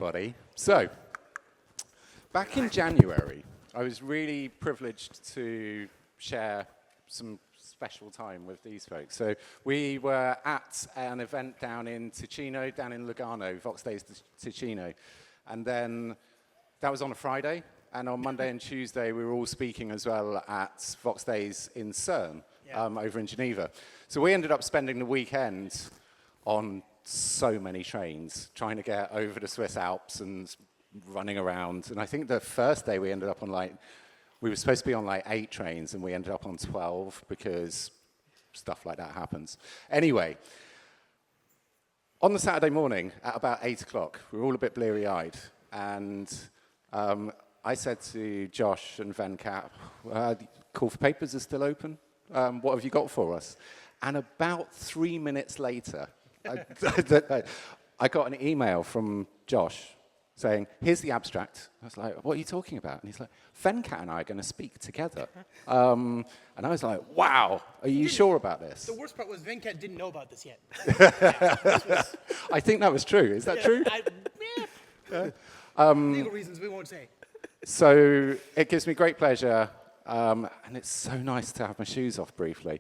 everybody. So, back in January, I was really privileged to share some special time with these folks. So we were at an event down in Ticino, down in Lugano, Vox Days Ticino. And then that was on a Friday. And on Monday and Tuesday, we were all speaking as well at Vox Days in CERN, over in Geneva. So we ended up spending the weekend on so many trains, trying to get over the Swiss Alps and running around. And I think the first day we ended up on we were supposed to be on 8 trains, and we ended up on 12 because stuff like that happens. Anyway, on the Saturday morning at about 8 o'clock, we were all a bit bleary-eyed. And I said to Josh and Venkat, call for papers is still open. What have you got for us? And about 3 minutes later, I got an email from Josh saying, here's the abstract. I was like, what are you talking about? And he's like, Venkat and I are going to speak together. And I was like, wow, are you sure about this? The worst part was Venkat didn't know about this yet. I think that was true. Is that true? Legal reasons we won't say. So it gives me great pleasure, and it's so nice to have my shoes off briefly.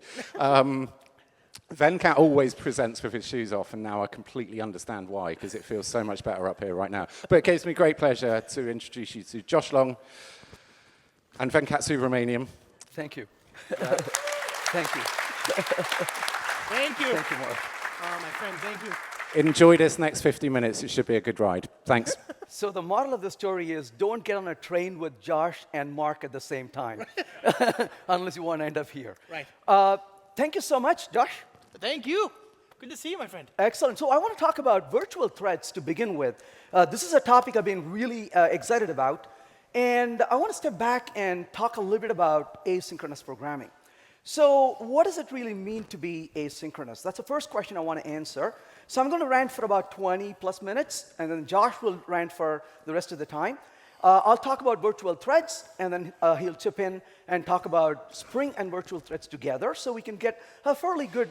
Venkat always presents with his shoes off, and now I completely understand why, because it feels so much better up here right now. But it gives me great pleasure to introduce you to Josh Long and Venkat Subramaniam. Thank you. Thank you. Thank you. Thank you, Mark. Oh, my friend, thank you. Enjoy this next 50 minutes. It should be a good ride. Thanks. So the moral of the story is don't get on a train with Josh and Mark at the same time, unless you want to end up here. Right. Thank you so much, Josh. Thank you. Good to see you, my friend. Excellent. So I want to talk about virtual threads to begin with. This is a topic I've been really excited about. And I want to step back and talk a little bit about asynchronous programming. So what does it really mean to be asynchronous? That's the first question I want to answer. So I'm going to rant for about 20 plus minutes, and then Josh will rant for the rest of the time. I'll talk about virtual threads, and then he'll chip in and talk about Spring and virtual threads together, so we can get a fairly good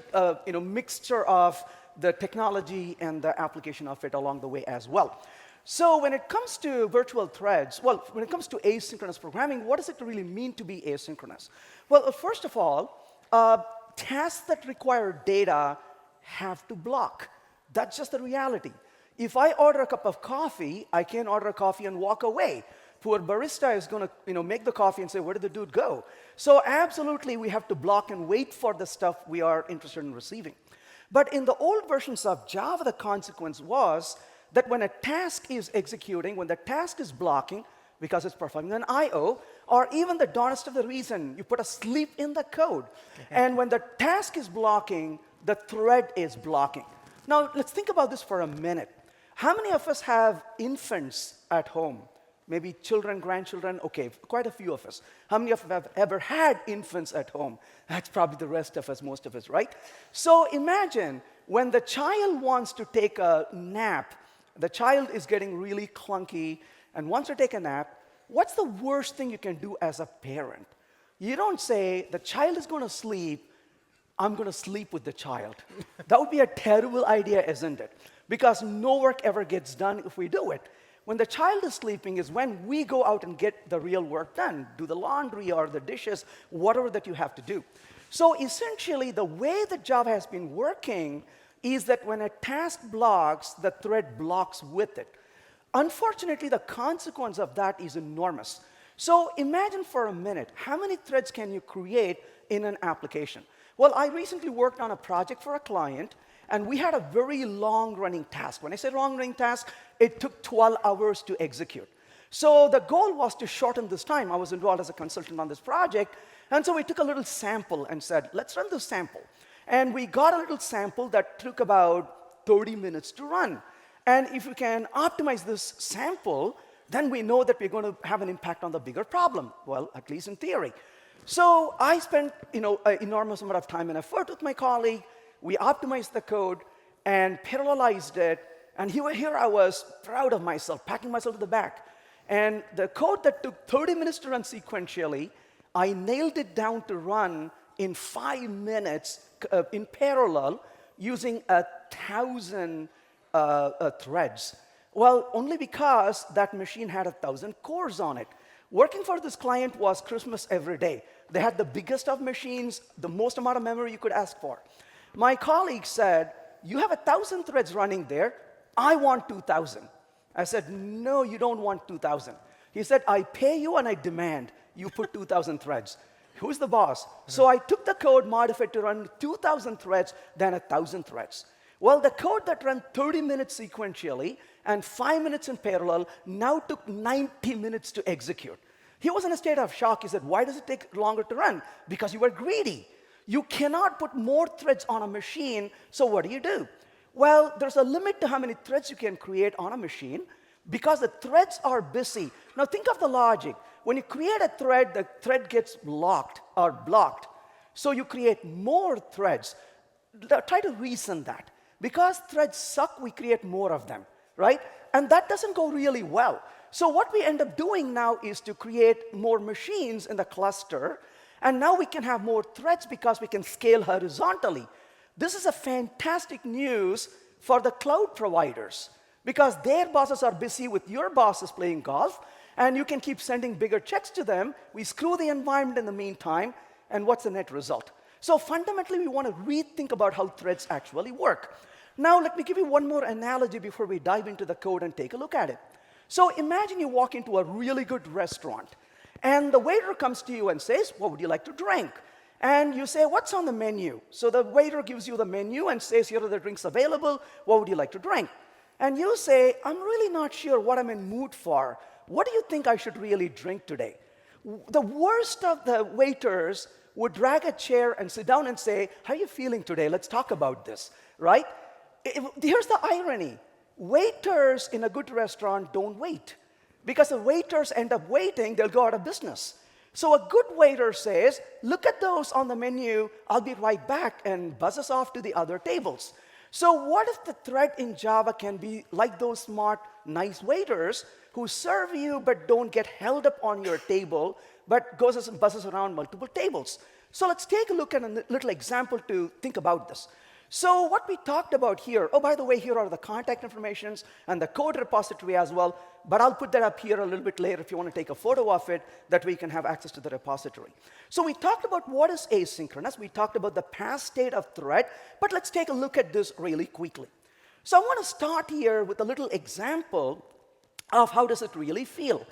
mixture of the technology and the application of it along the way as well. So when it comes to virtual threads, well, when it comes to asynchronous programming, what does it really mean to be asynchronous? Well, first of all, tasks that require data have to block. That's just the reality. If I order a cup of coffee, I can't order a coffee and walk away. Poor barista is going to make the coffee and say, where did the dude go? So absolutely, we have to block and wait for the stuff we are interested in receiving. But in the old versions of Java, the consequence was that when a task is executing, when the task is blocking, because it's performing an I/O, or even the darnest of the reason, you put a sleep in the code. And when the task is blocking, the thread is blocking. Now, let's think about this for a minute. How many of us have infants at home? Maybe children, grandchildren? Okay, quite a few of us. How many of us have ever had infants at home? That's probably the rest of us, most of us, right? So imagine when the child wants to take a nap, the child is getting really clunky and wants to take a nap. What's the worst thing you can do as a parent? You don't say, the child is going to sleep, I'm going to sleep with the child. That would be a terrible idea, isn't it? Because no work ever gets done if we do it. When the child is sleeping is when we go out and get the real work done, do the laundry or the dishes, whatever that you have to do. So essentially, the way that Java has been working is that when a task blocks, the thread blocks with it. Unfortunately, the consequence of that is enormous. So imagine for a minute, how many threads can you create in an application? Well, I recently worked on a project for a client, and we had a very long-running task. When I say long-running task, it took 12 hours to execute. So the goal was to shorten this time. I was involved as a consultant on this project, and so we took a little sample and said, let's run this sample. And we got a little sample that took about 30 minutes to run. And if we can optimize this sample, then we know that we're going to have an impact on the bigger problem, well, at least in theory. So I spent an enormous amount of time and effort with my colleague. We optimized the code and parallelized it. And here I was proud of myself, patting myself to the back. And the code that took 30 minutes to run sequentially, I nailed it down to run in 5 minutes in parallel using 1,000 threads. Well, only because that machine had 1,000 cores on it. Working for this client was Christmas every day. They had the biggest of machines, the most amount of memory you could ask for. My colleague said, you have 1,000 threads running there. I want 2,000. I said, no, you don't want 2,000. He said, I pay you and I demand you put 2,000 threads. Who's the boss? So I took the code, modified to run 2,000 threads, then 1,000 threads. Well, the code that ran 30 minutes sequentially and 5 minutes in parallel now took 90 minutes to execute. He was in a state of shock. He said, why does it take longer to run? Because you were greedy. You cannot put more threads on a machine, so what do? Well, there's a limit to how many threads you can create on a machine because the threads are busy. Now think of the logic. When you create a thread, the thread gets locked or blocked. So you create more threads. Try to reason that. Because threads suck, we create more of them, right? And that doesn't go really well. So what we end up doing now is to create more machines in the cluster, and now we can have more threads because we can scale horizontally. This is a fantastic news for the cloud providers because their bosses are busy with your bosses playing golf, and you can keep sending bigger checks to them. We screw the environment in the meantime, and what's the net result? So fundamentally, we want to rethink about how threads actually work. Now, let me give you one more analogy before we dive into the code and take a look at it. So imagine you walk into a really good restaurant, and the waiter comes to you and says, what would you like to drink? And you say, what's on the menu? So the waiter gives you the menu and says, here are the drinks available. What would you like to drink? And you say, I'm really not sure what I'm in mood for. What do you think I should really drink today? The worst of the waiters would drag a chair and sit down and say, how are you feeling today? Let's talk about this, right? Here's the irony. Waiters in a good restaurant don't wait. Because if waiters end up waiting, they'll go out of business. So a good waiter says, look at those on the menu, I'll be right back, and buzzes off to the other tables. So what if the thread in Java can be like those smart, nice waiters who serve you but don't get held up on your table, but goes and buzzes around multiple tables? So let's take a look at a little example to think about this. So what we talked about here, oh, by the way, here are the contact informations and the code repository as well, but I'll put that up here a little bit later if you want to take a photo of it, that way you can have access to the repository. So we talked about what is asynchronous, we talked about the past state of thread, but let's take a look at this really quickly. So I want to start here with a little example of how does it really feel.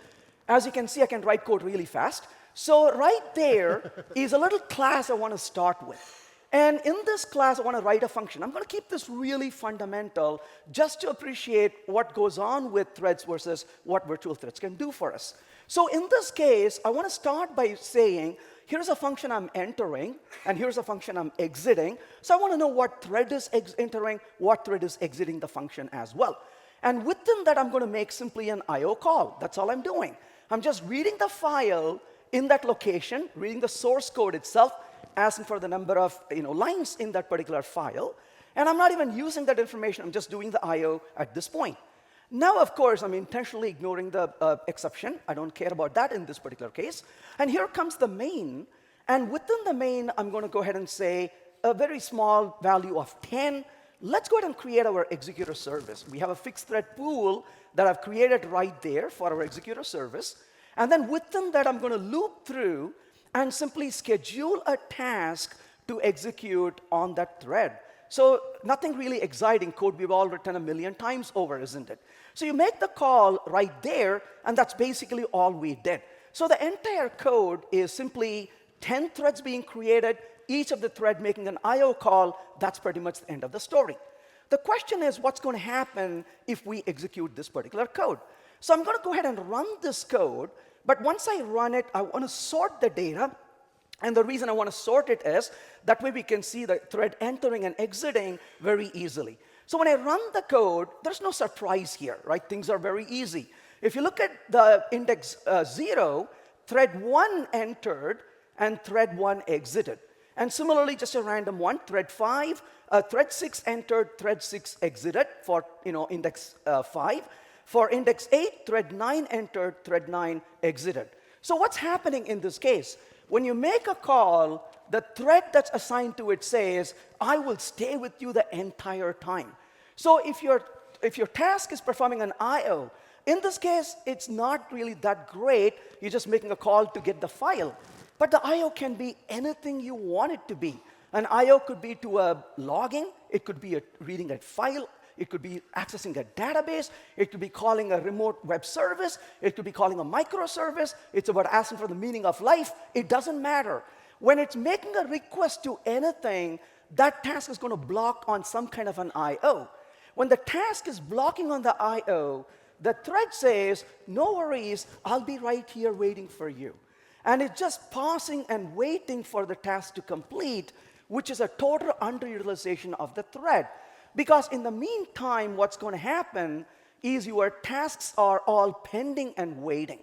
As you can see, I can write code really fast. So right there is a little class I want to start with. And in this class, I want to write a function. I'm going to keep this really fundamental just to appreciate what goes on with threads versus what virtual threads can do for us. So in this case, I want to start by saying, here's a function I'm entering, and here's a function I'm exiting. So I want to know what thread is entering, what thread is exiting the function as well. And within that, I'm going to make simply an I/O call. That's all I'm doing. I'm just reading the file in that location, reading the source code itself, asking for the number of lines in that particular file. And I'm not even using that information. I'm just doing the I/O at this point. Now, of course, I'm intentionally ignoring the exception. I don't care about that in this particular case. And here comes the main. And within the main, I'm going to go ahead and say a very small value of 10. Let's go ahead and create our executor service. We have a fixed thread pool that I've created right there for our executor service. And then within that, I'm going to loop through and simply schedule a task to execute on that thread. So nothing really exciting code we've all written 1,000,000 times over, isn't it? So you make the call right there, and that's basically all we did. So the entire code is simply 10 threads being created, each of the thread making an I/O call. That's pretty much the end of the story. The question is, what's going to happen if we execute this particular code? So I'm going to go ahead and run this code. But once I run it, I want to sort the data. And the reason I want to sort it is that way we can see the thread entering and exiting very easily. So when I run the code, there's no surprise here, right? Things are very easy. If you look at the index 0, thread 1 entered and thread 1 exited. And similarly, just a random one, thread 5, thread 6 entered, thread 6 exited for index 5. For index 8, thread 9 entered, thread 9 exited. So what's happening in this case? When you make a call, the thread that's assigned to it says, I will stay with you the entire time. So if you're if your task is performing an I/O, in this case, it's not really that great. You're just making a call to get the file. But the I/O can be anything you want it to be. An I/O could be to a logging. It could be reading a file. It could be accessing a database. It could be calling a remote web service. It could be calling a microservice. It's about asking for the meaning of life. It doesn't matter. When it's making a request to anything, that task is going to block on some kind of an I/O. When the task is blocking on the I/O, the thread says, no worries, I'll be right here waiting for you. And it's just pausing and waiting for the task to complete, which is a total underutilization of the thread. Because in the meantime, what's going to happen is your tasks are all pending and waiting.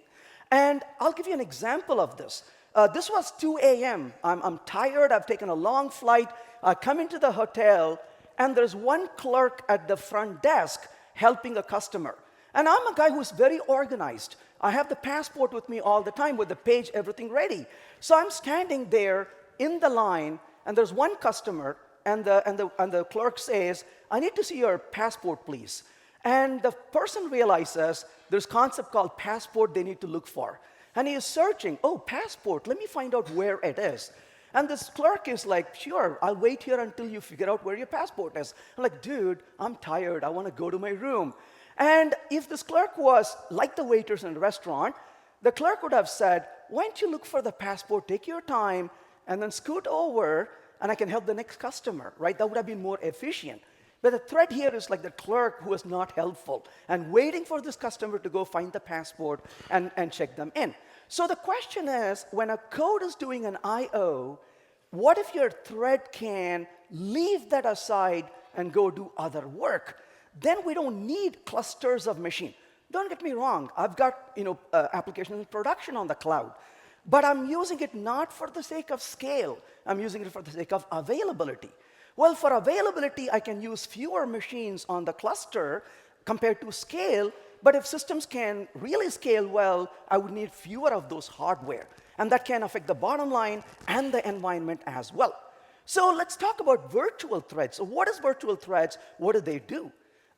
And I'll give you an example of this. This was 2 a.m. I'm tired. I've taken a long flight. I come into the hotel, and there's one clerk at the front desk helping a customer. And I'm a guy who's very organized. I have the passport with me all the time with the page, everything ready. So I'm standing there in the line, and there's one customer, and the clerk says, I need to see your passport, please. And the person realizes there's a concept called passport they need to look for. And he is searching, oh, passport, let me find out where it is. And this clerk is like, sure, I'll wait here until you figure out where your passport is. I'm like, dude, I'm tired. I want to go to my room. And if this clerk was like the waiters in a restaurant, the clerk would have said, why don't you look for the passport, take your time, and then scoot over, and I can help the next customer, right? That would have been more efficient. But the thread here is like the clerk who is not helpful and waiting for this customer to go find the passport and check them in. So the question is, when a code is doing an I/O, what if your thread can leave that aside and go do other work? Then we don't need clusters of machine. Don't get me wrong. I've got applications in production on the cloud. But I'm using it not for the sake of scale. I'm using it for the sake of availability. Well, for availability, I can use fewer machines on the cluster compared to scale. But if systems can really scale well, I would need fewer of those hardware. And that can affect the bottom line and the environment as well. So let's talk about virtual threads. So what is virtual threads? What do they do?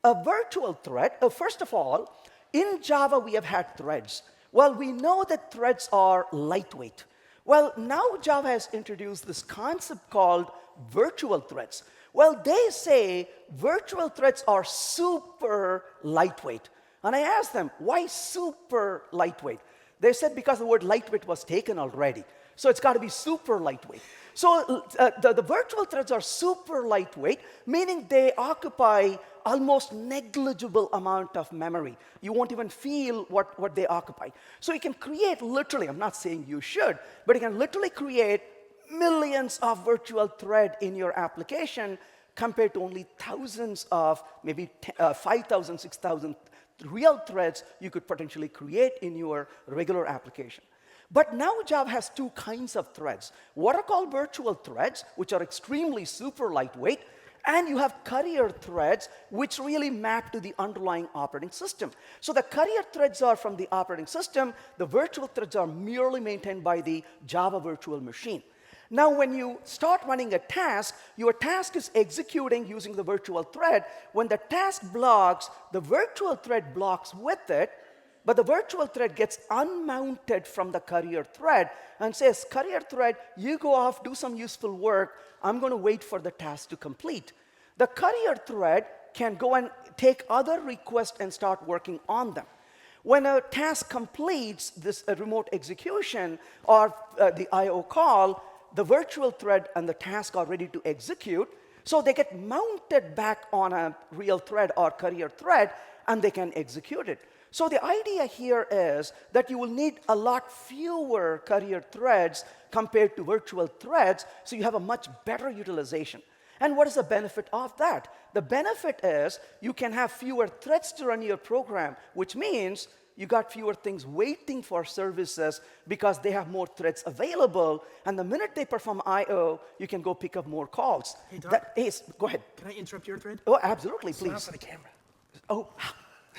A virtual thread, first of all, in Java, we have had threads. Well, we know that threads are lightweight. Well, now Java has introduced this concept called virtual threads. Well, they say virtual threads are super lightweight. And I asked them, why super lightweight? They said because the word lightweight was taken already. So it's got to be super lightweight. So the virtual threads are super lightweight, meaning they occupy almost negligible amount of memory. You won't even feel what they occupy. So you can create literally, I'm not saying you should, but you can literally create millions of virtual thread in your application compared to only thousands of, maybe 5,000, 6,000 real threads you could potentially create in your regular application. But now Java has two kinds of threads. What are called virtual threads, which are extremely super lightweight, and you have carrier threads, which really map to the underlying operating system. So the carrier threads are from the operating system. The virtual threads are merely maintained by the Java virtual machine. Now, when you start running a task, your task is executing using the virtual thread. When the task blocks, the virtual thread blocks with it, but the virtual thread gets unmounted from the carrier thread and says, carrier thread, you go off, do some useful work. I'm going to wait for the task to complete. The carrier thread can go and take other requests and start working on them. When a task completes this remote execution or the I/O call, the virtual thread and the task are ready to execute. So they get mounted back on a real thread or carrier thread, and they can execute it. So the idea here is that you will need a lot fewer carrier threads compared to virtual threads, so you have a much better utilization. And what is the benefit of that? The benefit is you can have fewer threads to run your program, which means you got fewer things waiting for services because they have more threads available. And the minute they perform I/O, you can go pick up more calls. Hey, Doc. Go ahead. Can I interrupt your thread? Oh, absolutely, Slow down please. for the camera. Oh,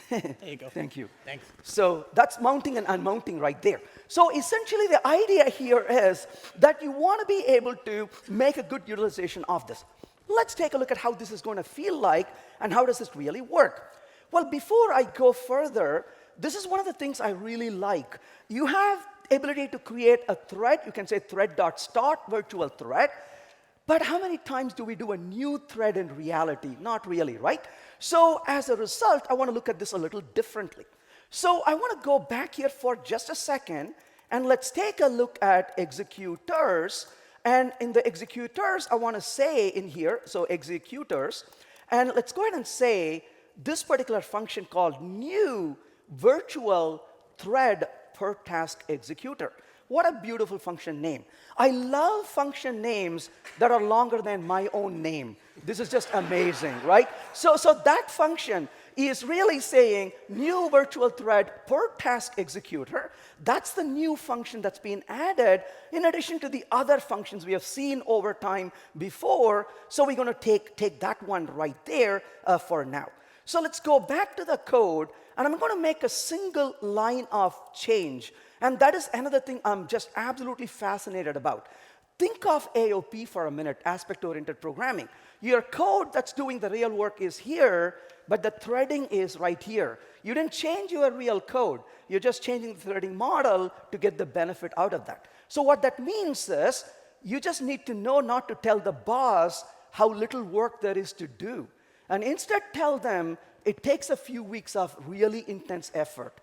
There you go. thank you. Thanks. So that's mounting and unmounting right there. So essentially the idea here is that you want to be able to make a good utilization of this. Let's take a look at how this is going to feel like and how does this really work. Well, before I go further, this is one of the things I really like. You have ability to create a thread. You can say thread.start virtual thread. But how many times do we do a new thread in reality? Not really, right? So as a result, I want to look at this a little differently. So I want to go back here for just a second, and let's take a look at executors. And in the executors, I want to say in here, so executors, and let's go ahead and say this particular function called new virtual thread per task executor. What a beautiful function name. I love function names that are longer than my own name. This is just amazing, right? So that function is really saying new virtual thread per task executor. That's the new function that's been added in addition to the other functions we have seen over time before. So we're going to take that one right there for now. So let's go back to the code, and I'm going to make a single line of change. And that is another thing I'm just absolutely fascinated about. Think of AOP for a minute, aspect-oriented programming. Your code that's doing the real work is here, but the threading is right here. You didn't change your real code. You're just changing the threading model to get the benefit out of that. So what that means is you just need to know not to tell the boss how little work there is to do. And instead tell them it takes a few weeks of really intense effort.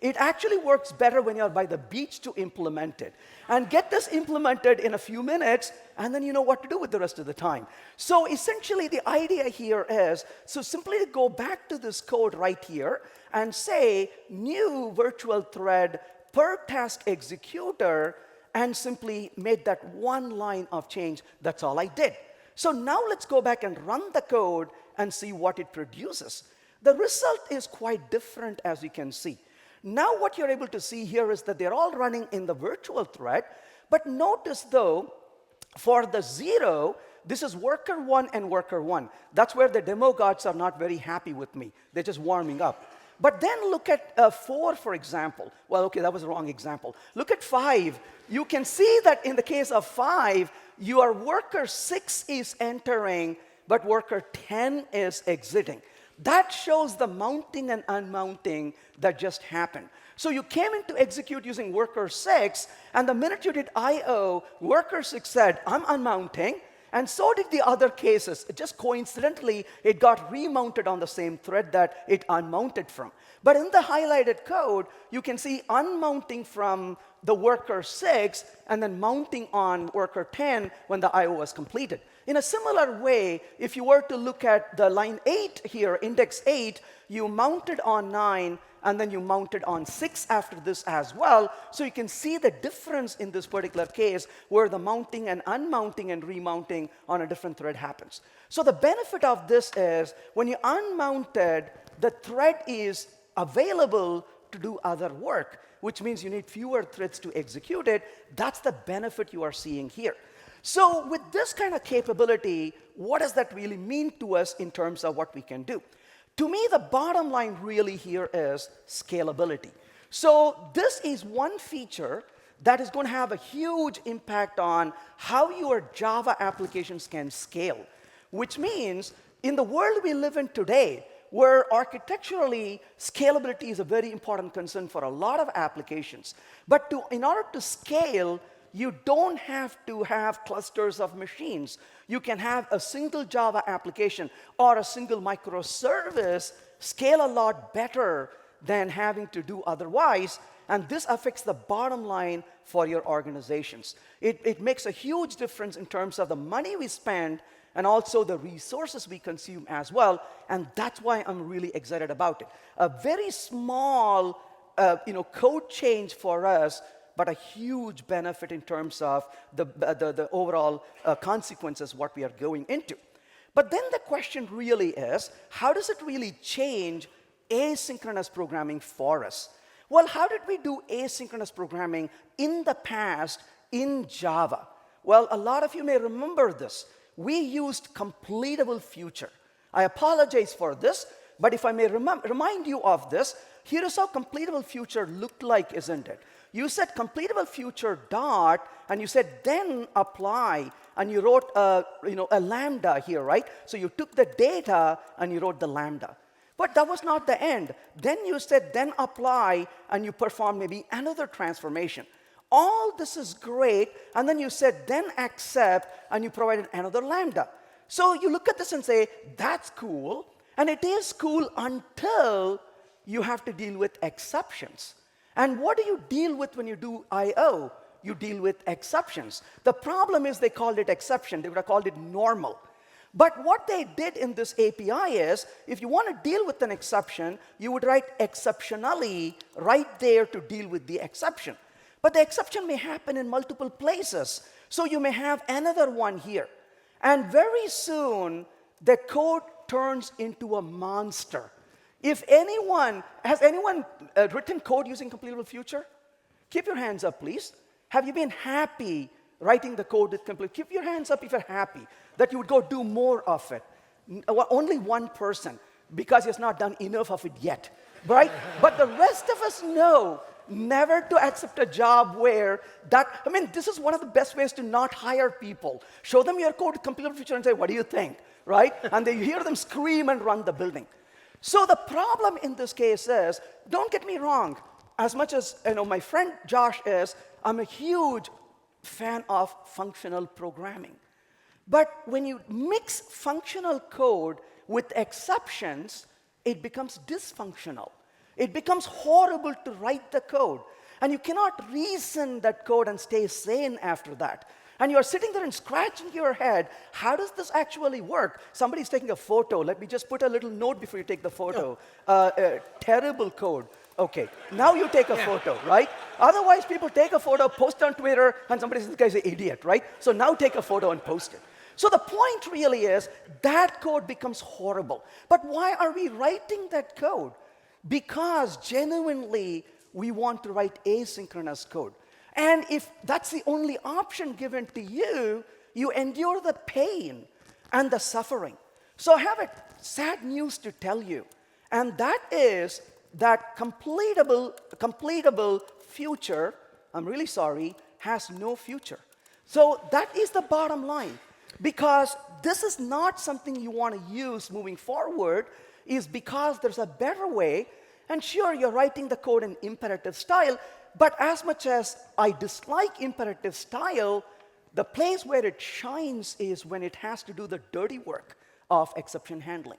It actually works better when you're by the beach to implement it. And get this implemented in a few minutes, and then you know what to do with the rest of the time. So essentially, the idea here is, so simply go back to this code right here and say new virtual thread per task executor, and simply made that one line of change. That's all I did. So now let's go back and run the code and see what it produces. The result is quite different, as you can see. Now what you're able to see here is that they're all running in the virtual thread. But notice, though, for the 0, this is worker 1 and worker 1. That's where the demo gods are not very happy with me. They're just warming up. But then look at 4, for example. Well, OK, that was a wrong example. Look at 5. You can see that in the case of 5, your worker 6 is entering, but worker 10 is exiting. That shows the mounting and unmounting that just happened. So you came in to execute using worker 6, and the minute you did I/O, worker 6 said, I'm unmounting, and so did the other cases. Just coincidentally, it got remounted on the same thread that it unmounted from. But in the highlighted code, you can see unmounting from the worker 6 and then mounting on worker 10 when the I/O was completed. In a similar way, if you were to look at the line 8 here, index 8, you mounted on 9, and then you mounted on 6 after this as well. So you can see the difference in this particular case where the mounting and unmounting and remounting on a different thread happens. So the benefit of this is when you unmounted, the thread is available to do other work, which means you need fewer threads to execute it. That's the benefit you are seeing here. So with this kind of capability, what does that really mean to us in terms of what we can do? To me, the bottom line really here is scalability. So this is one feature that is going to have a huge impact on how your Java applications can scale, which means in the world we live in today, where architecturally scalability is a very important concern for a lot of applications. But in order to scale, you don't have to have clusters of machines. You can have a single Java application or a single microservice scale a lot better than having to do otherwise. And this affects the bottom line for your organizations. It makes a huge difference in terms of the money we spend and also the resources we consume as well. And that's why I'm really excited about it. A very small code change for us, but a huge benefit in terms of the overall consequences what we are going into. But then the question really is, how does it really change asynchronous programming for us? Well, how did we do asynchronous programming in the past in Java? Well, a lot of you may remember this. We used completable future. I apologize for this, but if I may remind you of this, here is how completable future looked like, isn't it? You said completable future dot, and you said then apply, and you wrote a lambda here, right? So you took the data and you wrote the lambda. But that was not the end. Then you said, then apply, and you perform maybe another transformation. All this is great, and then you said, then accept, and you provided another lambda. So you look at this and say, that's cool, and it is cool until you have to deal with exceptions. And what do you deal with when you do I/O? You deal with exceptions. The problem is they called it exception. They would have called it normal. But what they did in this API is, if you want to deal with an exception, you would write exceptionally right there to deal with the exception. But the exception may happen in multiple places. So you may have another one here. And very soon, the code turns into a monster. If anyone, has anyone written code using completable future? Keep your hands up, please. Have you been happy writing the code with complete? Keep your hands up if you're happy that you would go do more of it. Only one person, because he has not done enough of it yet, right? But the rest of us know never to accept a job where that, I mean, this is one of the best ways to not hire people. Show them your code with completable future and say, what do you think, right? And then you hear them scream and run the building. So the problem in this case is, don't get me wrong, as much as my friend Josh is, I'm a huge fan of functional programming. But when you mix functional code with exceptions, it becomes dysfunctional. It becomes horrible to write the code. And you cannot reason that code and stay sane after that. And you're sitting there and scratching your head, how does this actually work? Somebody's taking a photo. Let me just put a little note before you take the photo. Terrible code. Okay, now you take a photo, right? Otherwise, people take a photo, post on Twitter, and somebody says, this guy's an idiot, right? So now take a photo and post it. So the point really is, that code becomes horrible. But why are we writing that code? Because genuinely, we want to write asynchronous code. And if that's the only option given to you, you endure the pain and the suffering. So I have a sad news to tell you, and that is that completable future, I'm really sorry, has no future. So that is the bottom line. Because this is not something you want to use moving forward, is because there's a better way. And sure, you're writing the code in imperative style, but as much as I dislike imperative style, the place where it shines is when it has to do the dirty work of exception handling.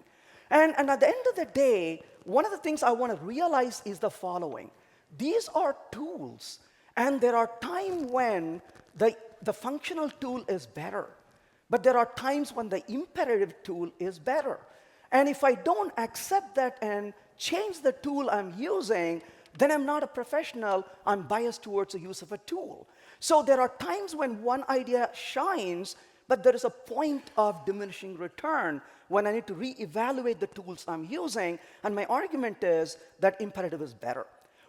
And at the end of the day, one of the things I want to realize is the following. These are tools, and there are times when the functional tool is better, but there are times when the imperative tool is better. And if I don't accept that and change the tool I'm using, then I'm not a professional. I'm biased towards the use of a tool. So there are times when one idea shines, but there is a point of diminishing return when I need to reevaluate the tools I'm using, and my argument is that imperative is better.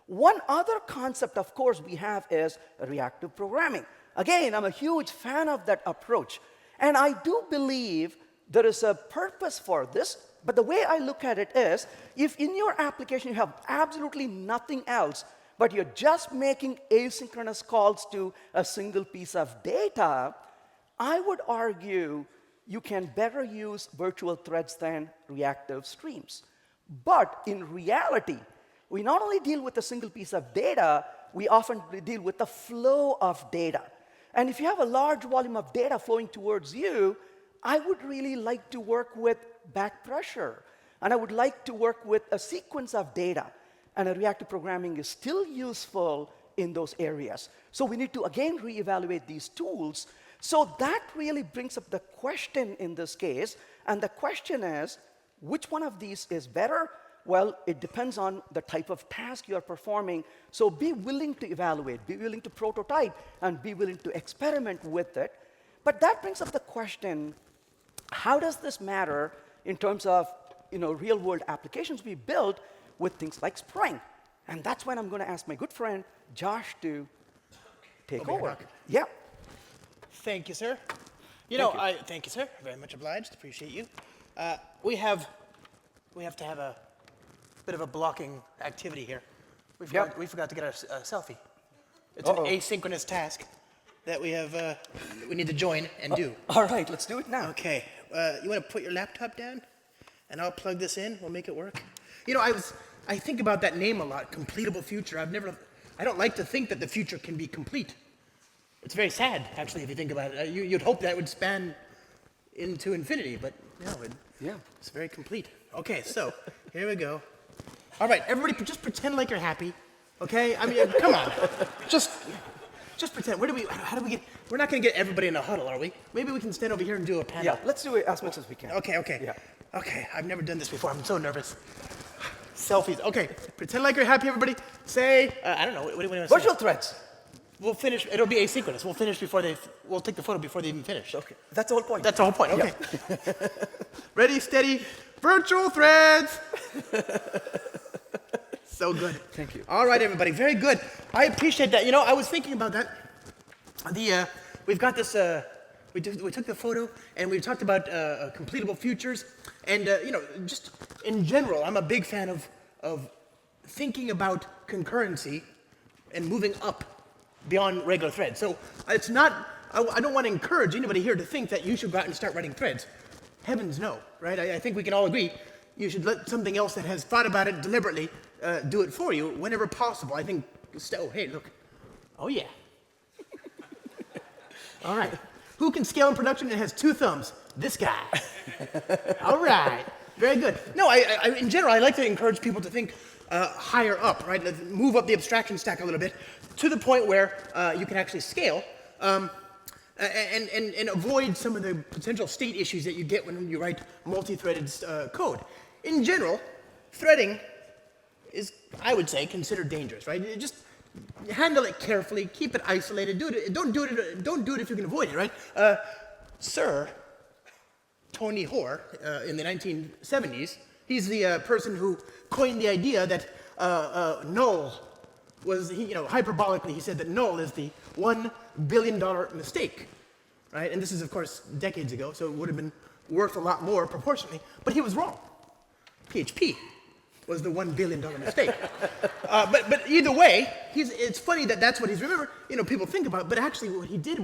One other concept, of course, we have is reactive programming. Again, I'm a huge fan of that approach, and I do believe there is a purpose for this, but the way I look at it is, if in your application you have absolutely nothing else, but you're just making asynchronous calls to a single piece of data, I would argue you can better use virtual threads than reactive streams. But in reality, we not only deal with a single piece of data, we often deal with the flow of data. And if you have a large volume of data flowing towards you, I would really like to work with back pressure. And I would like to work with a sequence of data. And a reactive programming is still useful in those areas. So we need to, again, reevaluate these tools. So that really brings up the question in this case. And the question is, which one of these is better? Well, it depends on the type of task you're performing. So be willing to evaluate, be willing to prototype, and be willing to experiment with it. But that brings up the question, how does this matter in terms of real-world applications we build with things like Spring? And that's when I'm going to ask my good friend, Josh, to take over. Yeah. Thank you, sir. Thank you, sir. Very much obliged. Appreciate you. We have to have a bit of a blocking activity here. We forgot to get our selfie. It's an asynchronous task that we need to join and do. All right, let's do it now. Okay. You want to put your laptop down, and I'll plug this in. We'll make it work. You know, I think about that name a lot, completable future. I don't like to think that the future can be complete. It's very sad, actually, if you think about it. You'd hope that would span into infinity, but no, it's very complete. Okay, so here we go. All right, everybody, just pretend like you're happy, okay? I mean, come on, just pretend. How do we get? We're not going to get everybody in a huddle, are we? Maybe we can stand over here and do a panel. Yeah, let's do it as much as we can. Okay. Yeah. Okay, I've never done this before. I'm so nervous. Selfies. Okay, pretend like you're happy, everybody. Say, I don't know. What do you want to say? Virtual threads. We'll finish. It'll be asynchronous. We'll finish before we'll take the photo before they even finish. Okay, that's the whole point. That's the whole point. Okay. Ready, steady. Virtual threads. So good. Thank you. All right, everybody. Very good. I appreciate that. You know, I was thinking about that. We've got this. We took the photo and we talked about completable futures, and you know, just in general, I'm a big fan of thinking about concurrency and moving up beyond regular threads. So it's not. I don't want to encourage anybody here to think that you should go out and start writing threads. Heavens no, right? I think we can all agree you should let something else that has thought about it deliberately do it for you whenever possible. I think. Oh, hey, look. Oh yeah. All right. Who can scale in production and has 2 thumbs? This guy. All right. Very good. No, in general, I like to encourage people to think higher up, right? Move up the abstraction stack a little bit to the point where you can actually scale and avoid some of the potential state issues that you get when you write multi-threaded code. In general, threading is, I would say, considered dangerous, right? Just handle it carefully, keep it isolated. Don't do it if you can avoid it, right? Sir Tony Hoare in the 1970s, he's the person who coined the idea that null was, hyperbolically, he said that null is the $1 billion mistake, right? And this is, of course, decades ago, so it would have been worth a lot more proportionally, but he was wrong. PHP was the $1 billion mistake. But either way, it's funny that that's what he's remembered. People think about it, but actually what he did,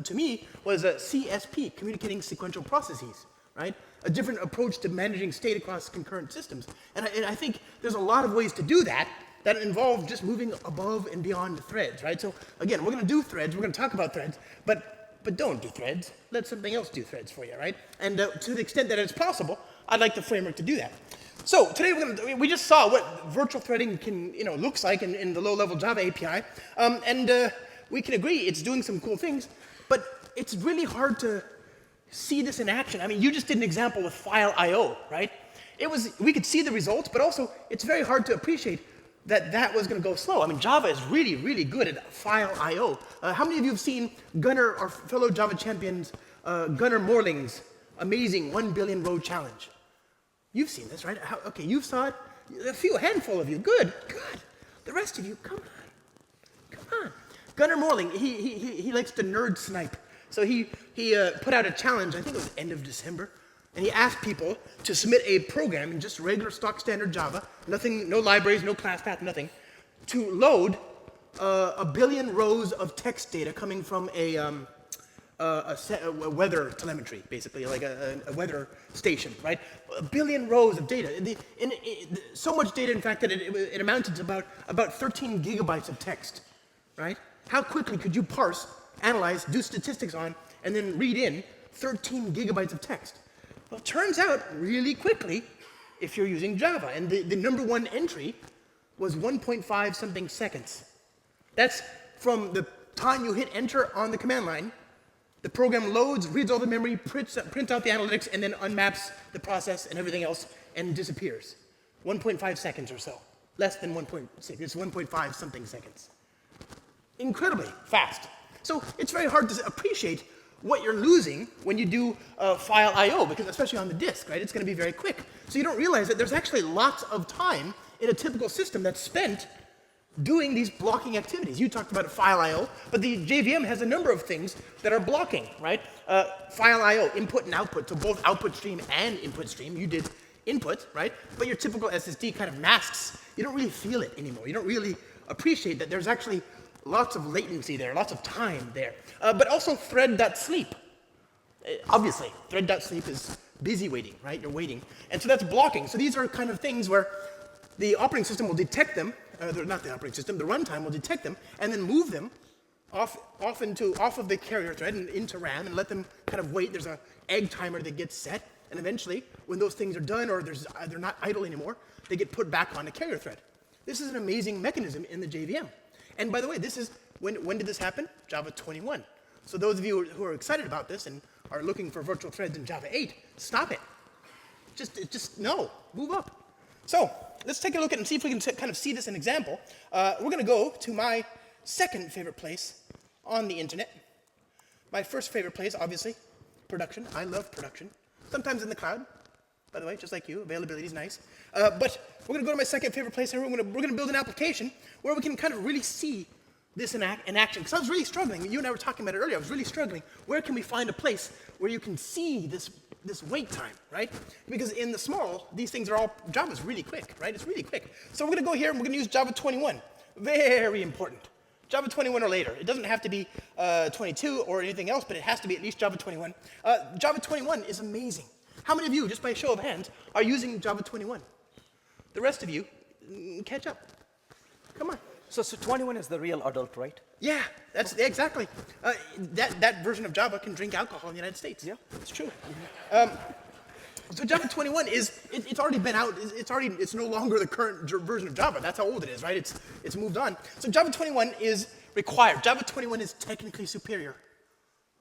to me, was a CSP, communicating sequential processes, right? A different approach to managing state across concurrent systems. And I think there's a lot of ways to do that involve just moving above and beyond threads, right? So again, we're going to do threads, we're going to talk about threads, but don't do threads. Let something else do threads for you, right? And to the extent that it's possible, I'd like the framework to do that. So today we just saw what virtual threading looks like in the low-level Java API, and we can agree it's doing some cool things, but it's really hard to see this in action. I mean, you just did an example with file I/O, right? We could see the results, but also it's very hard to appreciate that was going to go slow. I mean, Java is really, really good at file I/O. How many of you have seen Gunnar, our fellow Java champions, Gunnar Morling's amazing 1 billion row challenge? You've seen this, right? Okay, you saw it. A handful of you. Good. The rest of you, come on. Gunnar Morling, he likes to nerd snipe. So he put out a challenge, I think it was end of December, and he asked people to submit a program in just regular stock standard Java, nothing, no libraries, no class path, nothing, to load 1 billion rows of text data coming from a weather telemetry, basically, like a weather station, right? 1 billion rows of data. So much data, in fact, that it amounted to about 13 gigabytes of text, right? How quickly could you parse, analyze, do statistics on, and then read in 13 gigabytes of text? Well, it turns out really quickly if you're using Java. And the number one entry was 1.5 something seconds. That's from the time you hit enter on the command line. The program loads, reads all the memory, prints out the analytics, and then unmaps the process and everything else and disappears. 1.5 seconds or so. Less than 1.6. It's 1.5 something seconds. Incredibly fast. So it's very hard to appreciate what you're losing when you do file I/O, because especially on the disk, right? It's going to be very quick. So you don't realize that there's actually lots of time in a typical system that's spent doing these blocking activities. You talked about file I/O, but the JVM has a number of things that are blocking, right? File I/O, input and output, so both output stream and input stream. You did input, right? But your typical SSD kind of masks. You don't really feel it anymore. You don't really appreciate that there's actually lots of latency there, lots of time there. But also thread.sleep. Obviously, thread.sleep is busy waiting, right? You're waiting. And so that's blocking. So these are kind of things where the operating system will detect them, not the operating system, the runtime will detect them, and then move them off of the carrier thread and into RAM and let them kind of wait. There's an egg timer that gets set, and eventually, when those things are done or they're not idle anymore, they get put back on the carrier thread. This is an amazing mechanism in the JVM. And by the way, this is, when did this happen? Java 21. So those of you who are excited about this and are looking for virtual threads in Java 8, stop it. Just no, move up. So let's take a look at and see if we can kind of see this in example. We're going to go to my second favorite place on the internet. My first favorite place, obviously, production. I love production. Sometimes in the cloud, by the way, just like you. Availability is nice. But we're going to go to my second favorite place, and we're going to build an application where we can kind of really see this in action. Because I was really struggling. You and I were talking about it earlier. I was really struggling. Where can we find a place where you can see this wait time, right? Because in the small, these things are all, Java's really quick, right? It's really quick. So we're going to go here, and we're going to use Java 21. Very important. Java 21 or later. It doesn't have to be 22 or anything else, but it has to be at least Java 21. Java 21 is amazing. How many of you, just by a show of hands, are using Java 21? The rest of you, catch up. Come on. So 21 is the real adult, right? Yeah, that's exactly. That version of Java can drink alcohol in the United States. Yeah, it's true. So Java 21 it's already been out. It's no longer the current version of Java. That's how old it is, right? It's moved on. So Java 21 is required. Java 21 is technically superior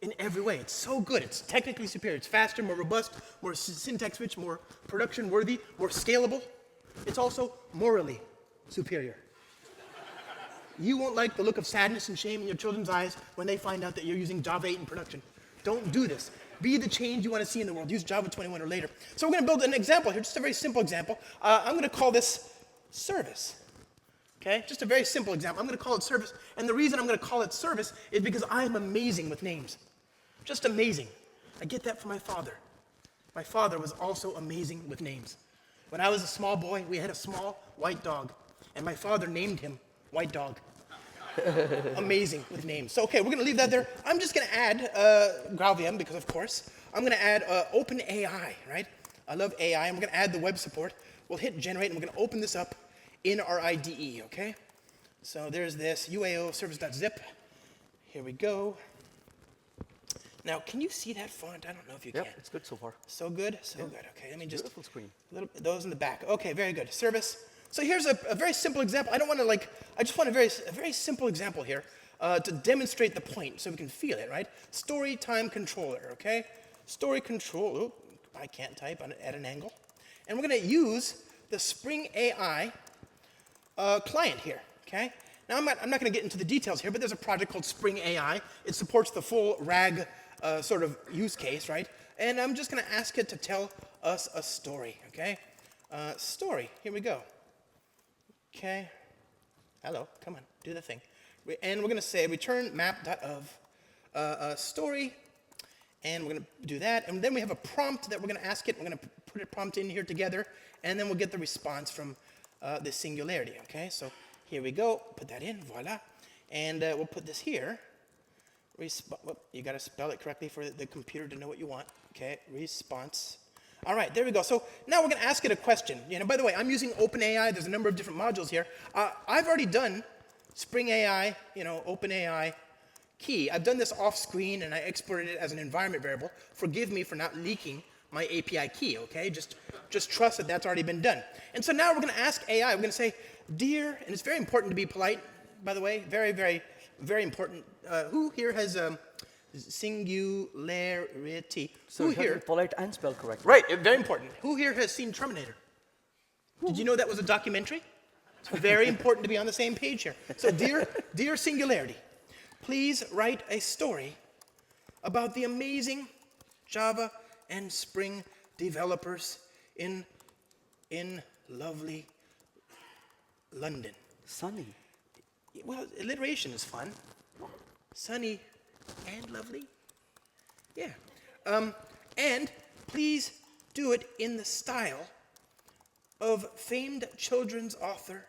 in every way. It's so good. It's technically superior. It's faster, more robust, more syntax rich, more production worthy, more scalable. It's also morally superior. You won't like the look of sadness and shame in your children's eyes when they find out that you're using Java 8 in production. Don't do this. Be the change you want to see in the world. Use Java 21 or later. So we're going to build an example here, just a very simple example. I'm going to call this service. Okay? Just a very simple example. I'm going to call it service. And the reason I'm going to call it service is because I am amazing with names. Just amazing. I get that from my father. My father was also amazing with names. When I was a small boy, we had a small white dog. And my father named him White Dog. Amazing with names. So, okay, we're going to leave that there. I'm just going to add GraalVM because, of course, I'm going to add OpenAI, right? I love AI, and we're going to add the web support. We'll hit generate, and we're going to open this up in our IDE, okay? So there's this UAO service.zip. Here we go. Now, can you see that font? I don't know if you can. It's good so far. So good? So good. Okay, let me just... Beautiful screen. Those in the back. Okay, very good. Service. So here's a very simple example. I just want a very simple example here to demonstrate the point so we can feel it, right? Story time controller, okay? Story control, oh, I can't type at an angle. And we're going to use the Spring AI client here, okay? Now, I'm not going to get into the details here, but there's a project called Spring AI. It supports the full RAG sort of use case, right? And I'm just going to ask it to tell us a story, okay? Story, here we go. Okay, hello, come on, do the thing. And we're going to say return map.of story, and we're going to do that. And then we have a prompt that we're going to ask it. We're going to put a prompt in here together, and then we'll get the response from the singularity, okay? So here we go, put that in, voila. And we'll put this here. You got to spell it correctly for the computer to know what you want. Okay, response. All right, there we go. So now we're going to ask it a question. By the way, I'm using OpenAI. There's a number of different modules here. I've already done Spring AI, OpenAI key. I've done this off screen, and I exported it as an environment variable. Forgive me for not leaking my API key, okay? Just trust that that's already been done. And so now we're going to ask AI. We're going to say, dear, and it's very important to be polite, by the way. Very, very, very important. Who here has... singularity. So Who here? Polite and spell correctly. Right, very important. Who here has seen Terminator? Did you know that was a documentary? It's very important to be on the same page here. So dear Singularity, please write a story about the amazing Java and Spring developers in lovely London. Sunny. Well, alliteration is fun. Sunny and lovely? Yeah. And please do it in the style of famed children's author,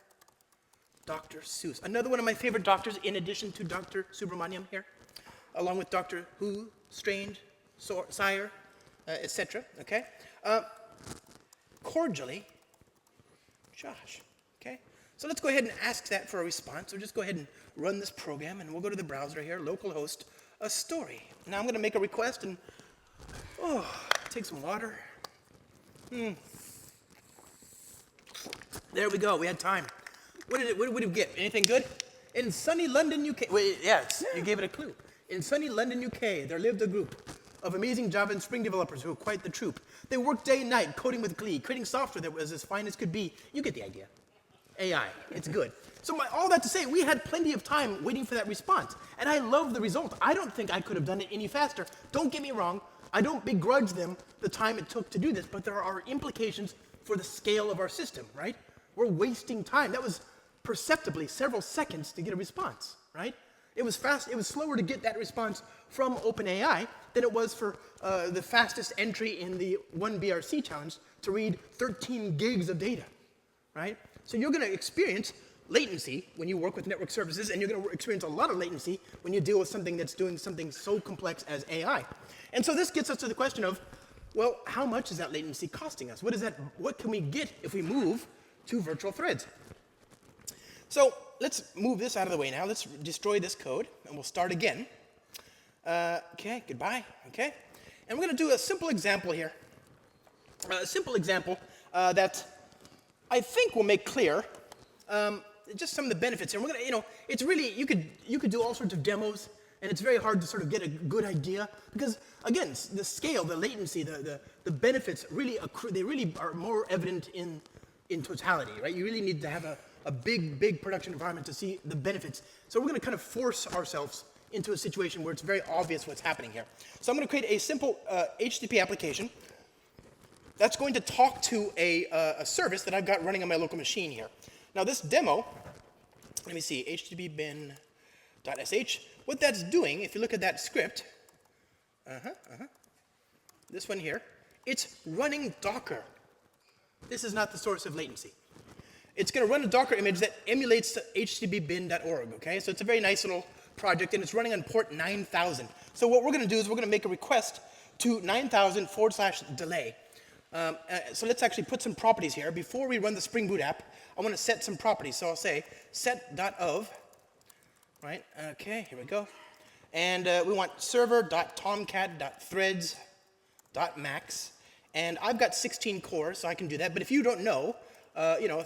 Dr. Seuss. Another one of my favorite doctors, in addition to Dr. Subramaniam here, along with Dr. Who, Strange, Sire, etc. Okay? Cordially, Josh. So let's go ahead and ask that for a response. So just go ahead and run this program, and we'll go to the browser here, localhost, a story. Now I'm going to make a request, and take some water. There we go. We had time. What did we get? Anything good? In sunny London, UK. Wait, yes, you gave it a clue. In sunny London, UK, there lived a group of amazing Java and Spring developers who were quite the troop. They worked day and night, coding with glee, creating software that was as fine as could be. You get the idea. AI, it's good. So all that to say, we had plenty of time waiting for that response. And I love the result. I don't think I could have done it any faster. Don't get me wrong. I don't begrudge them the time it took to do this, but there are implications for the scale of our system, right? We're wasting time. That was perceptibly several seconds to get a response, right? It was fast. It was slower to get that response from OpenAI than it was for the fastest entry in the 1BRC challenge to read 13 gigs of data, right? So you're going to experience latency when you work with network services, and you're going to experience a lot of latency when you deal with something that's doing something so complex as AI. And so this gets us to the question of, well, how much is that latency costing us? What can we get if we move to virtual threads? So let's move this out of the way now. Let's destroy this code, and we'll start again. Okay, goodbye, okay? And we're going to do a simple example here. A simple example that I think will make clear just some of the benefits here. We're going to, it's really, you could do all sorts of demos, and it's very hard to sort of get a good idea because, again, the scale, the latency, the benefits really accrue, they really are more evident in totality, right? You really need to have a big production environment to see the benefits. So we're going to kind of force ourselves into a situation where it's very obvious what's happening here. So I'm going to create a simple HTTP application that's going to talk to a service that I've got running on my local machine here. Now this demo, let me see, http bin.sh. What that's doing, if you look at that script, this one here, it's running Docker. This is not the source of latency. It's going to run a Docker image that emulates http bin.org, okay? So it's a very nice little project, and it's running on port 9000. So what we're going to do is we're going to make a request to 9000/delay. So let's actually put some properties here. Before we run the Spring Boot app, I want to set some properties. So I'll say set.of, right? Okay, here we go. And we want server.tomcat.threads.max. And I've got 16 cores, so I can do that. But if you don't know,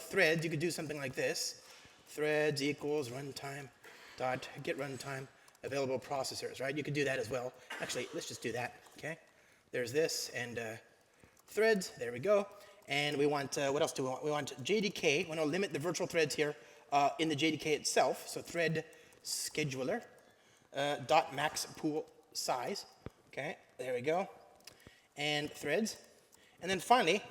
threads, you could do something like this. Threads equals runtime dot get runtime available processors, right? You could do that as well. Actually, let's just do that, okay? There's this, and threads, there we go. And we want, what else do we want? We want JDK. We want to limit the virtual threads here in the JDK itself. So thread scheduler dot max pool size. Okay, there we go. And threads. And then finally,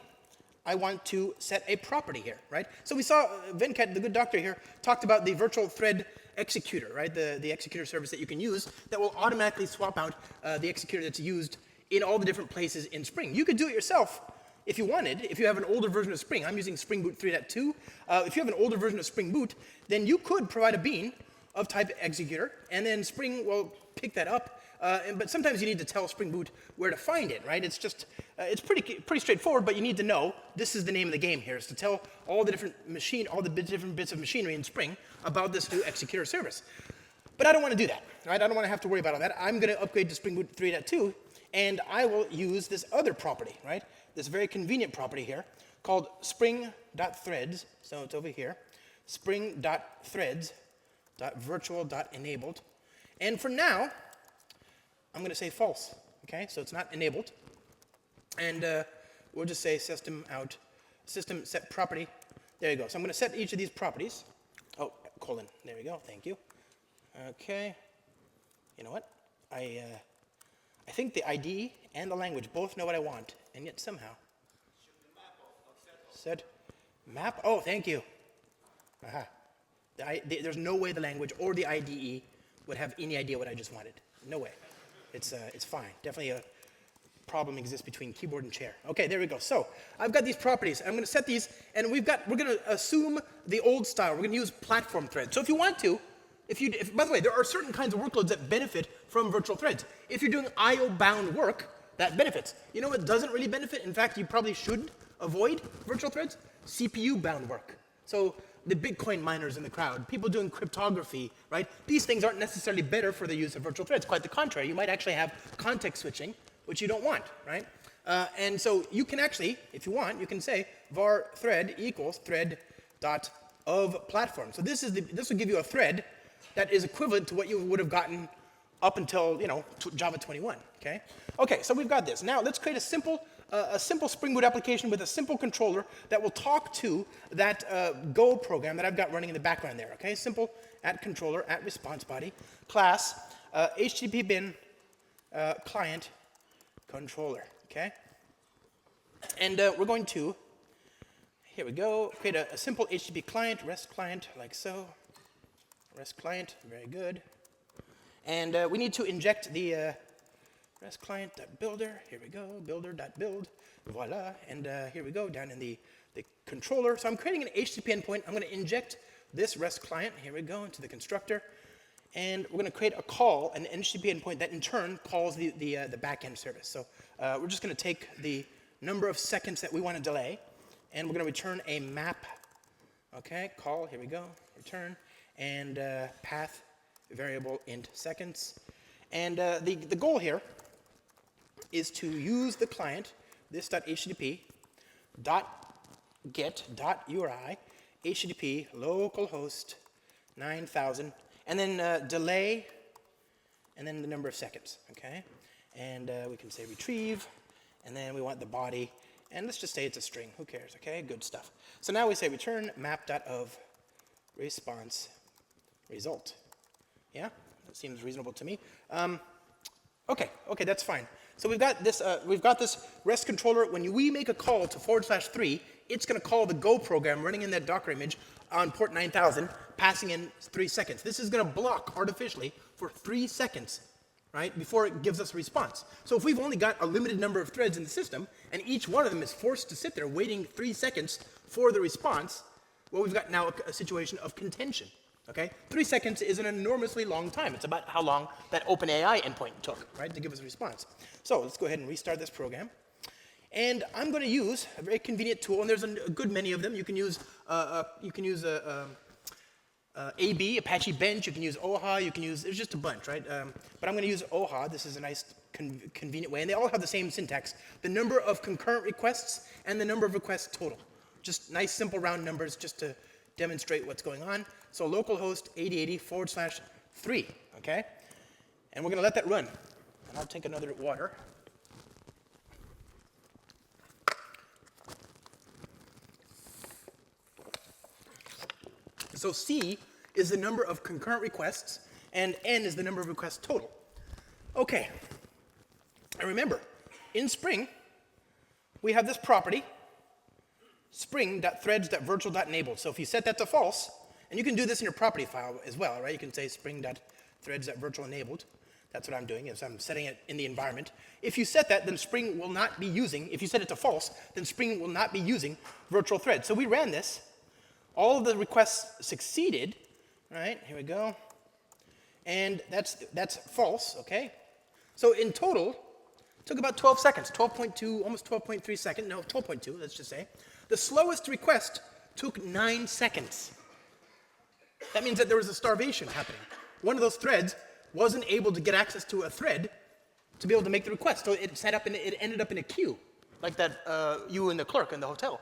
I want to set a property here, right? So we saw Venkat, the good doctor here, talked about the virtual thread executor, right? The executor service that you can use that will automatically swap out the executor that's used in all the different places in Spring. You could do it yourself if you wanted, if you have an older version of Spring. I'm using Spring Boot 3.2. If you have an older version of Spring Boot, then you could provide a bean of type executor, and then Spring will pick that up. But sometimes you need to tell Spring Boot where to find it, right? It's just, it's pretty straightforward, but you need to know this is the name of the game here, is to tell all the different different bits of machinery in Spring about this new executor service. But I don't want to do that, right? I don't want to have to worry about all that. I'm going to upgrade to Spring Boot 3.2, and I will use this other property, right? This very convenient property here called spring.threads. So it's over here. Spring.threads.virtual.enabled. And for now, I'm going to say false, okay? So it's not enabled. And we'll just say system set property. There you go. So I'm going to set each of these properties. Oh, colon. There we go. Thank you. Okay. You know what? I think the ID and the language both know what I want, and yet somehow. Set map. Oh, thank you. Aha. There's no way the language or the IDE would have any idea what I just wanted. No way. It's fine. Definitely a problem exists between keyboard and chair. Okay, there we go. So I've got these properties. I'm going to set these, and we're going to assume the old style. We're going to use platform threads. So if you want to, by the way, there are certain kinds of workloads that benefit from virtual threads. If you're doing IO-bound work, that benefits. You know what doesn't really benefit? In fact, you probably should avoid virtual threads? CPU-bound work. So the Bitcoin miners in the crowd, people doing cryptography, right? These things aren't necessarily better for the use of virtual threads. Quite the contrary. You might actually have context switching, which you don't want, right? And so you can actually, if you want, you can say var thread equals thread dot of platform. So this will give you a thread that is equivalent to what you would have gotten up until Java 21. Okay. Okay. So we've got this. Now let's create a simple Spring Boot application with a simple controller that will talk to that Go program that I've got running in the background there. Okay. Simple @controller @response body class HTTP bin client controller. Okay. And we're going to, here we go, create a simple HTTP client, REST client, like so. REST client, very good. And we need to inject the REST client.builder. Here we go, builder.build. Voila. And here we go, down in the controller. So I'm creating an HTTP endpoint. I'm going to inject this REST client. Here we go, into the constructor. And we're going to create a call, an HTTP endpoint that in turn calls the backend service. So we're just going to take the number of seconds that we want to delay, and we're going to return a map. Okay, call, here we go, return, and path variable int seconds. And the goal here is to use the client, this.http, .get.uri, HTTP localhost 9000, and then delay, and then the number of seconds, okay? And we can say retrieve, and then we want the body, and let's just say it's a string, who cares, okay? Good stuff. So now we say return map.of response result. Yeah, that seems reasonable to me. Okay, that's fine. So we've got this REST controller. When we make a call to /3, it's going to call the Go program running in that Docker image on port 9000, passing in 3 seconds. This is going to block artificially for 3 seconds, right, before it gives us a response. So if we've only got a limited number of threads in the system, and each one of them is forced to sit there waiting 3 seconds for the response, well, we've got now a situation of contention. Okay, 3 seconds is an enormously long time. It's about how long that OpenAI endpoint took, right, to give us a response. So let's go ahead and restart this program. And I'm going to use a very convenient tool, and there's a good many of them. You can use AB, Apache Bench. You can use OHA. You can use, there's just a bunch, right? But I'm going to use OHA. This is a nice convenient way, and they all have the same syntax: the number of concurrent requests and the number of requests total. Just nice, simple, round numbers, just to demonstrate what's going on. So localhost 8080/3, okay? And we're going to let that run. And I'll take another water. So C is the number of concurrent requests, and N is the number of requests total. Okay. And remember, in Spring, we have this property, spring.threads.virtual.enabled. So if you set that to false, and you can do this in your property file as well, right? You can say spring.threads.virtual.enabled. That's what I'm doing, is I'm setting it in the environment. If you set that, then Spring will not be using, if you set it to false, then Spring will not be using virtual threads. So we ran this. All of the requests succeeded, right? Here we go. And that's false, okay? So in total, it took about 12 seconds, 12.2, almost 12.3 seconds, no, 12.2, let's just say. The slowest request took 9 seconds. That means that there was a starvation happening. One of those threads wasn't able to get access to a thread to be able to make the request. So it ended up in a queue, like that you and the clerk in the hotel.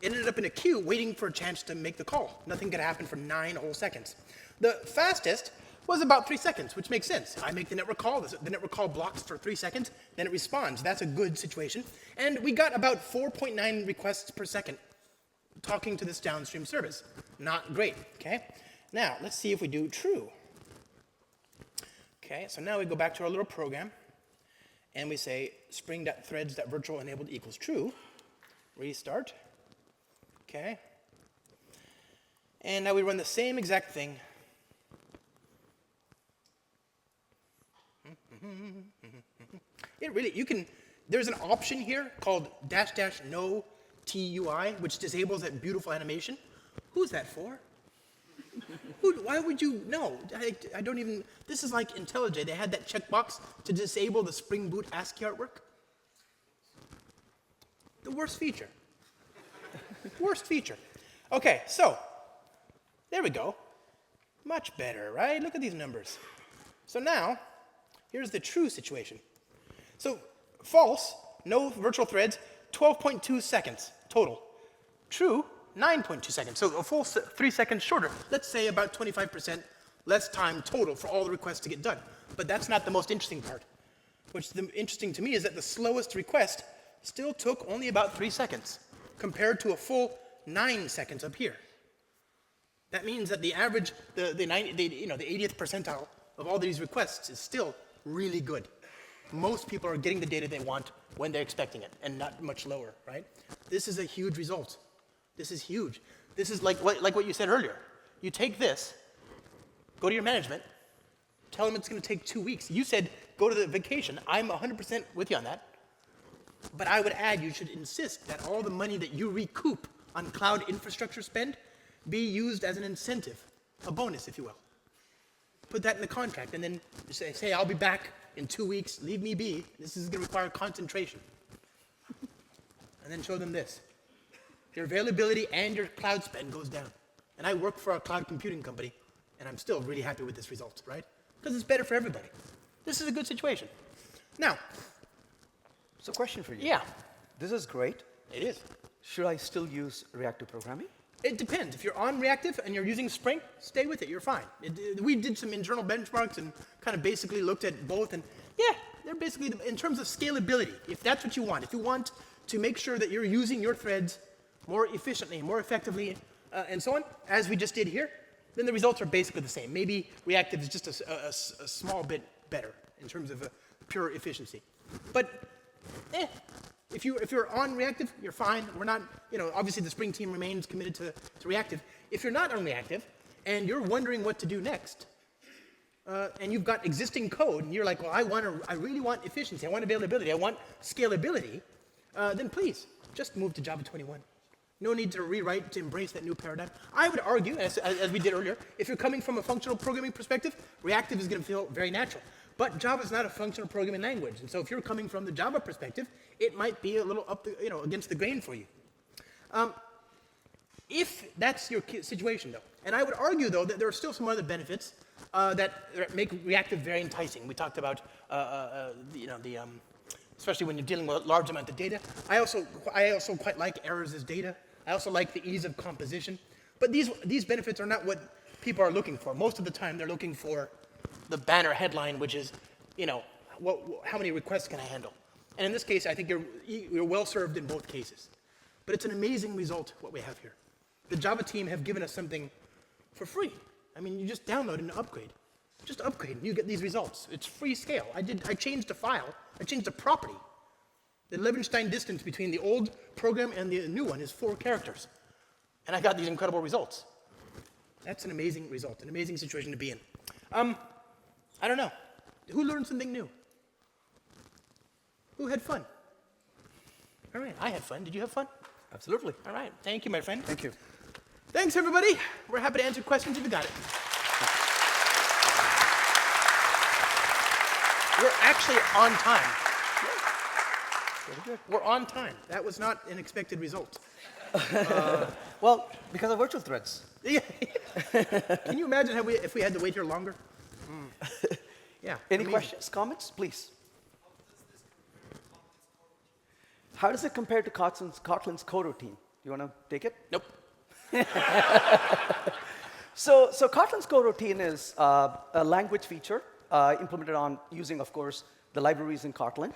It ended up in a queue waiting for a chance to make the call. Nothing could happen for 9 whole seconds. The fastest was about 3 seconds, which makes sense. I make the network call, the network call blocks for 3 seconds, then it responds. That's a good situation. And we got about 4.9 requests per second talking to this downstream service. Not great, okay? Now, let's see if we do true. Okay, so now we go back to our little program, and we say spring.threads.virtual.enabled equals true. Restart. Okay. And now we run the same exact thing. It really, there's an option here called --no TUI, which disables that beautiful animation. Who's that for? Why would you, no, I don't even, this is like IntelliJ. They had that checkbox to disable the Spring Boot ASCII artwork. The worst feature. Worst feature. Okay, so There we go. Much better, right? Look at these numbers. So now, here's the true situation. So false, no virtual threads, 12.2 seconds total. True, 9.2 seconds. So a full 3 seconds shorter. Let's say about 25% less time total for all the requests to get done. But that's not the most interesting part. What's interesting to me is that the slowest request still took only about 3 seconds compared to a full 9 seconds up here. That means that the average, the 80th percentile of all these requests is still really good. Most people are getting the data they want when they're expecting it, and not much lower, right? This is a huge result. This is huge. This is like what you said earlier. You take this, go to your management, tell them it's going to take 2 weeks. You said go to the vacation. I'm 100% with you on that. But I would add you should insist that all the money that you recoup on cloud infrastructure spend be used as an incentive, a bonus, if you will. Put that in the contract, and then say I'll be back in 2 weeks, leave me be. This is going to require concentration. And then show them this. Your availability and your cloud spend goes down. And I work for a cloud computing company, and I'm still really happy with this result, right? Because it's better for everybody. This is a good situation. Now, So question for you. yeah, This is great. it is. Should I still use reactive programming? It depends. If you're on reactive and you're using Spring, stay with it. You're fine. We did some internal benchmarks and kind of basically looked at both. And yeah, they're basically, in terms of scalability, if that's what you want, if you want to make sure that you're using your threads more efficiently, more effectively, and so on, as we just did here, then the results are basically the same. Maybe reactive is just a small bit better in terms of pure efficiency. But if you're on reactive, you're fine. We're not, obviously the Spring team remains committed to reactive. If you're not on reactive and you're wondering what to do next, and you've got existing code and you're like, well, I really want efficiency, I want availability, I want scalability, then please just move to Java 21. No need to rewrite to embrace that new paradigm. I would argue, as we did earlier, if you're coming from a functional programming perspective, reactive is going to feel very natural. But Java is not a functional programming language, and so if you're coming from the Java perspective, it might be a little against the grain for you. If that's your situation, though, and I would argue, though, that there are still some other benefits that make reactive very enticing. We talked about, especially when you're dealing with a large amount of data. I also quite like errors as data. I also like the ease of composition. But these benefits are not what people are looking for. Most of the time, they're looking for the banner headline, which is, how many requests can I handle? And in this case, I think you're well served in both cases. But it's an amazing result, what we have here. The Java team have given us something for free. I mean, you just download and upgrade. Just upgrade, and you get these results. It's free scale. I changed a file. I changed a property. The Levenstein distance between the old program and the new one is 4 characters. And I got these incredible results. That's an amazing result, an amazing situation to be in. I don't know. Who learned something new? Who had fun? All right, I had fun. Did you have fun? Absolutely. All right, thank you, my friend. Thank you. Thanks, everybody. We're happy to answer questions if you got it. We're actually on time. Very good. We're on time. That was not an expected result. Well, because of virtual threads. Yeah. Can you imagine if we had to wait here longer? Yeah. Any questions, comments, please? How does it compare to Kotlin's coroutine? You want to take it? Nope. So Kotlin's coroutine is a language feature implemented on using, of course, the libraries in Kotlin.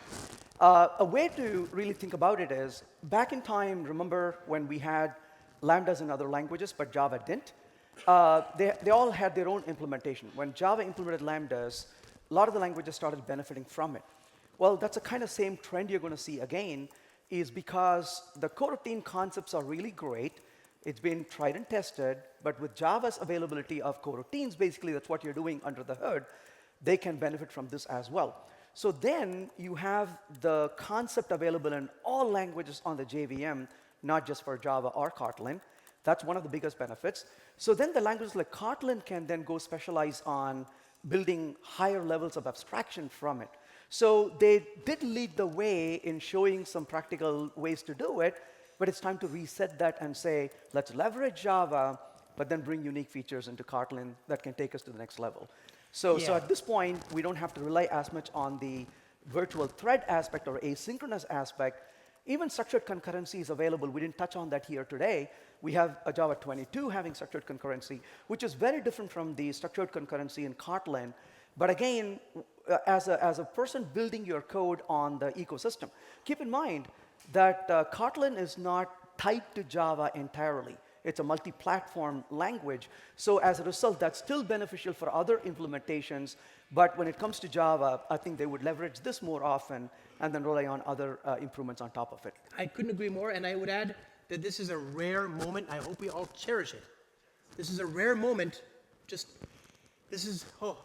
A way to really think about it is, back in time, remember when we had lambdas in other languages, but Java didn't? They all had their own implementation. When Java implemented lambdas, a lot of the languages started benefiting from it. Well, that's a kind of same trend you're going to see again, is because the coroutine concepts are really great. It's been tried and tested, but with Java's availability of coroutines, basically that's what you're doing under the hood, they can benefit from this as well. So then you have the concept available in all languages on the JVM, not just for Java or Kotlin. That's one of the biggest benefits. So then the languages like Kotlin can then go specialize on building higher levels of abstraction from it. So they did lead the way in showing some practical ways to do it, but it's time to reset that and say, let's leverage Java but then bring unique features into Kotlin that can take us to the next level. So Yeah. at this point, we don't have to rely as much on the virtual thread aspect or asynchronous aspect. Even structured concurrency is available. We didn't touch on that here today. We have a Java 22 having structured concurrency, which is very different from the structured concurrency in Kotlin. But again, as a person building your code on the ecosystem, keep in mind that Kotlin is not tied to Java entirely. It's a multi-platform language. So as a result, that's still beneficial for other implementations. But when it comes to Java, I think they would leverage this more often and then rely on other improvements on top of it. I couldn't agree more, and I would add that this is a rare moment. I hope we all cherish it. This is a rare moment.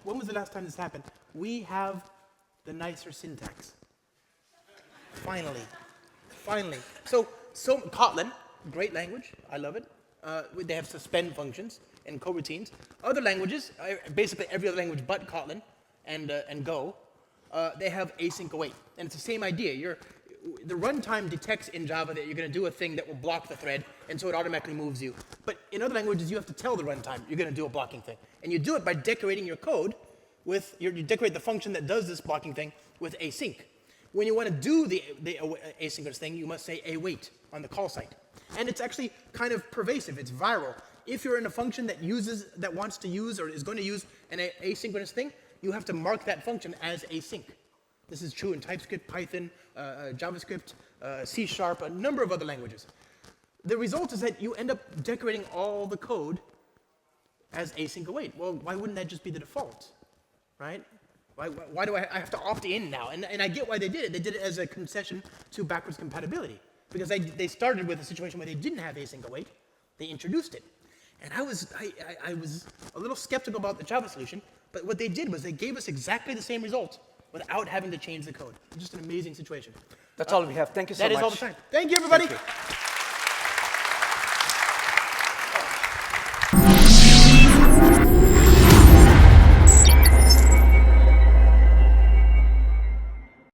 When was the last time this happened? We have the nicer syntax. Finally. So Kotlin, great language. I love it. They have suspend functions and coroutines. Other languages, basically every other language but Kotlin and Go, they have async await. And it's the same idea. The runtime detects in Java that you're going to do a thing that will block the thread, and so it automatically moves you. But in other languages, you have to tell the runtime you're going to do a blocking thing. And you do it by decorating your code with, you decorate the function that does this blocking thing with async. When you want to do the asynchronous thing, you must say await on the call site. And it's actually kind of pervasive. It's viral. If you're in a function that wants to use or is going to use an asynchronous thing, you have to mark that function as async. This is true in TypeScript, Python, JavaScript, C#, a number of other languages. The result is that you end up decorating all the code as async await. Well, why wouldn't that just be the default, right? Why do I have to opt in now? And I get why they did it. They did it as a concession to backwards compatibility, because they started with a situation where they didn't have async await. They introduced it. And I was a little skeptical about the Java solution, but what they did was they gave us exactly the same result without having to change the code. Just an amazing situation. That's all we have. Thank you so much. That is all the time. Thank you, everybody. Thank you.